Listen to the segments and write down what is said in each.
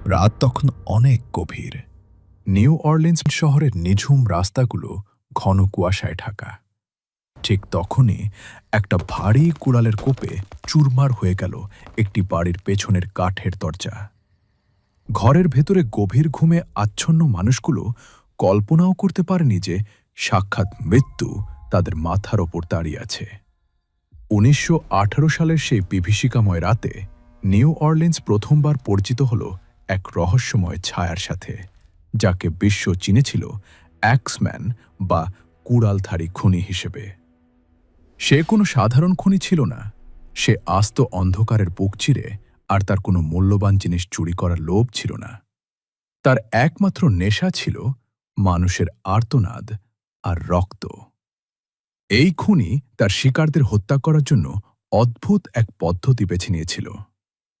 রাত তখন অনেক গভীর। নিউ অরলিন্স শহরের নিঝুম রাস্তাগুলো ঘন কুয়াশায় ঢাকা। ঠিক তখনই একটা ভারী কুড়ালের কোপে চুরমার হয়ে গেল একটি বাড়ির পেছনের কাঠের দরজা। ঘরের ভেতরে গভীর ঘুমে আচ্ছন্ন মানুষগুলো কল্পনাও করতে পারেনি যে সাক্ষাৎ মৃত্যু তাদের মাথার ওপর দাঁড়িয়ে আছে। ১৯১৮ সালের সেই বিভীষিকাময় রাতে নিউ অরলিন্স প্রথমবার পরিচিত হল এক রহস্যময় ছায়ার সাথে, যাকে বিশ্ব চিনেছিল অ্যাক্সম্যান বা কুড়ালধারী খুনি হিসেবে। সে কোনো সাধারণ খুনি ছিল না। সে আস্ত অন্ধকারের বুক চিরে, আর তার কোনো মূল্যবান জিনিস চুরি করার লোভ ছিল না। তার একমাত্র নেশা ছিল মানুষের আর্তনাদ আর রক্ত। এই খুনি তার শিকারদের হত্যা করার জন্য অদ্ভুত এক পদ্ধতি বেছে নিয়েছিল।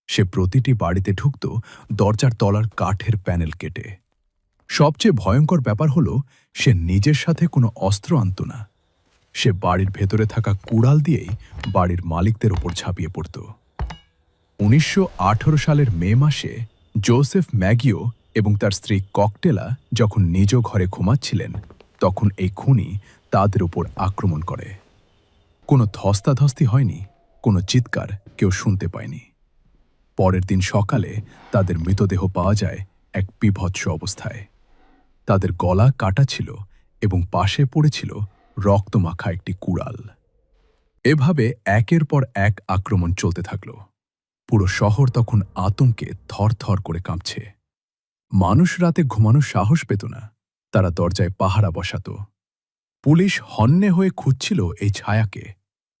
সে প্রতিটি বাড়িতে ঢুকত দরজার তলার কাঠের প্যানেল কেটে। সবচেয়ে ভয়ঙ্কর ব্যাপার হল, সে নিজের সাথে কোনো অস্ত্র আনত না। সে বাড়ির ভেতরে থাকা কুড়াল দিয়েই বাড়ির মালিকদের ওপর ঝাঁপিয়ে পড়ত। ১৯১৮ সালের মে মাসে জোসেফ ম্যাগিও এবং তার স্ত্রী ককটেলা যখন নিজ ঘরে ঘুমাচ্ছিলেন, তখন এই খুনি তাদের ওপর আক্রমণ করে। কোনো ধস্তাধস্তি হয়নি, কোনো চিৎকার কেউ শুনতে পায়নি। পরের দিন সকালে তাদের মৃতদেহ পাওয়া যায় এক বীভৎস অবস্থায়। তাদের গলা কাটা ছিল এবং পাশে পড়েছিল রক্তমাখা একটি কুড়াল। এভাবে একের পর এক আক্রমণ চলতে থাকল। পুরো শহর তখন আতঙ্কে থরথর করে কাঁপছে। মানুষ রাতে ঘুমানোর সাহস পেত না। তারা দরজায় পাহারা বসাত। পুলিশ হন্যে হয়ে খুঁজছিল এই ছায়াকে,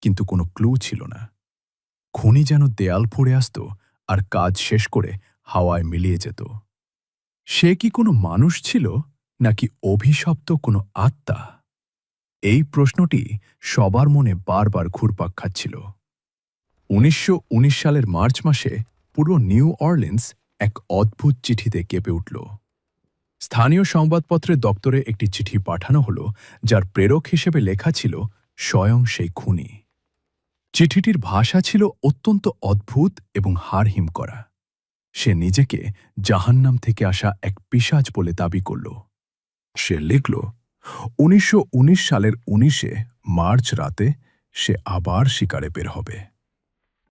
কিন্তু কোনো ক্লু ছিল না। খুনি যেন দেয়াল ফুঁড়ে আসত আর কাজ শেষ করে হাওয়ায় মিলিয়ে যেত। সে কি কোনো মানুষ ছিল, নাকি অভিশপ্ত কোনো আত্মা? এই প্রশ্নটি সবার মনে বারবার ঘুরপাক খাচ্ছিল। ১৯১৯ সালের মার্চ মাসে পুরো নিউ অরলিন্স এক অদ্ভুত চিঠিতে কেঁপে উঠল। স্থানীয় সংবাদপত্রের দপ্তরে একটি চিঠি পাঠানো হলো, যার প্রেরক হিসেবে লেখা ছিল স্বয়ং সেই খুনি। চিঠিটির ভাষা ছিল অত্যন্ত অদ্ভুত এবং হাড়হিম করা। সে নিজেকে জাহান্নাম থেকে আসা এক পিশাচ বলে দাবি করল। সে লিখল, ১৯১৯ সালের ১৯ মার্চ রাতে সে আবার শিকারে বের হবে।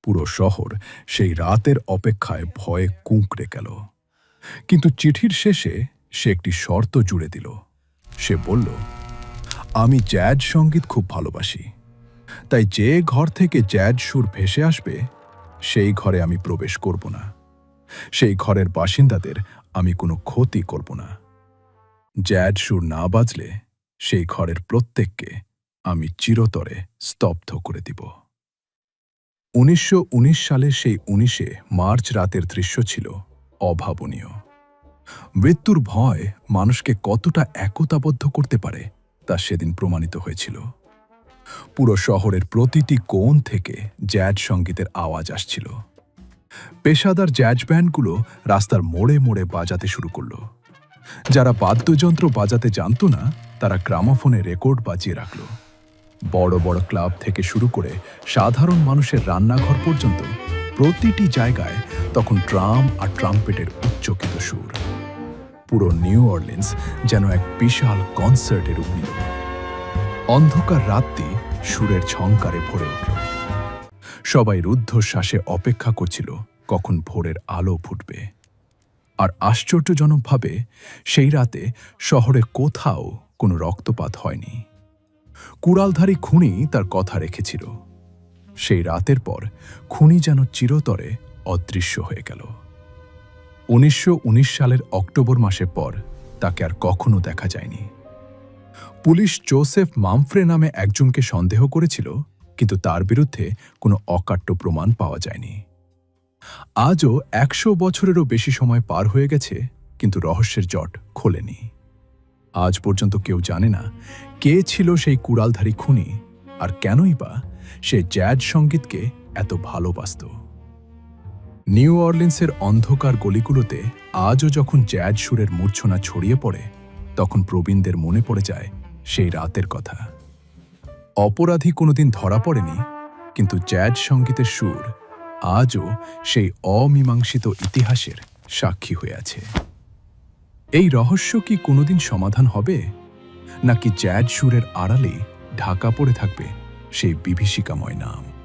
পুরো শহর সেই রাতের অপেক্ষায় ভয়ে কুঁকড়ে গেল। কিন্তু চিঠির শেষে সে একটি শর্ত জুড়ে দিল। সে বলল, আমি জ্যাজ সঙ্গীত খুব ভালোবাসি, তাই যে ঘর থেকে জ্যাজ সুর ভেসে আসবে সেই ঘরে আমি প্রবেশ করব না। সেই ঘরের বাসিন্দাদের আমি কোনো ক্ষতি করব না। জ্যাজ সুর না বাজলে সেই ঘরের প্রত্যেককে আমি চিরতরে স্তব্ধ করে দিব। ১৯১৯ সালের সেই ১৯ মার্চ রাতের দৃশ্য ছিল অভাবনীয়। মৃত্যুর ভয় মানুষকে কতটা একতাবদ্ধ করতে পারে তা সেদিন প্রমাণিত হয়েছিল। পুরো শহরের প্রতিটি কোণ থেকে জ্যাজ সঙ্গীতের আওয়াজ আসছিল। পেশাদার জ্যাজ ব্যান্ডগুলো রাস্তার মোড়ে মোড়ে বাজাতে শুরু করল। যারা বাদ্যযন্ত্র বাজাতে জানত না, তারা গ্রামোফোনে রেকর্ড বাজিয়ে রাখল। বড় বড় ক্লাব থেকে শুরু করে সাধারণ মানুষের রান্নাঘর পর্যন্ত প্রতিটি জায়গায় তখন ড্রাম আর ট্রাম্পেটের উচ্চকিত সুর। পুরো নিউ অরলিন্স যেন এক বিশাল কনসার্টে রূপ নিল। অন্ধকার রাতটি সুরের ঝংকারে ভরে উঠল। সবাই রুদ্ধশ্বাসে অপেক্ষা করছিল কখন ভোরের আলো ফুটবে। আর আশ্চর্যজনকভাবে সেই রাতে শহরে কোথাও কোনো রক্তপাত হয়নি। কুড়ালধারী খুনি তার কথা রেখেছিল। সেই রাতের পর খুনি যেন চিরতরে অদৃশ্য হয়ে গেল। ১৯১৯ সালের অক্টোবর মাসের পর তাকে আর কখনো দেখা যায়নি। পুলিশ জোসেফ মামফ্রে নামে একজনকে সন্দেহ করেছিল, কিন্তু তার বিরুদ্ধে কোনো অকাট্য প্রমাণ পাওয়া যায়নি। আজও ১০০ বছরেরও বেশি সময় পার হয়ে গেছে, কিন্তু রহস্যের জট খোলেনি। আজ পর্যন্ত কেউ জানে না কে ছিল সেই কুড়ালধারী খুনি, আর কেনই বা সে জ্যাজ সঙ্গীতকে এত ভালোবাসত। নিউ অরলিন্সের অন্ধকার গলিগুলোতে আজও যখন জ্যাজ সুরের মূর্ছনা ছড়িয়ে পড়ে, তখন প্রবীণদের মনে পড়ে যায় সেই রাতের কথা। অপরাধী কোনোদিন ধরা পড়েনি, কিন্তু জ্যাজ সঙ্গীতের সুর আজও সেই অমীমাংসিত ইতিহাসের সাক্ষী হয়ে আছে। এই রহস্য কি কোনোদিন সমাধান হবে, নাকি জ্যাড সুরের আড়ালে ঢাকা পড়ে থাকবে সেই বিভীষিকাময় নাম?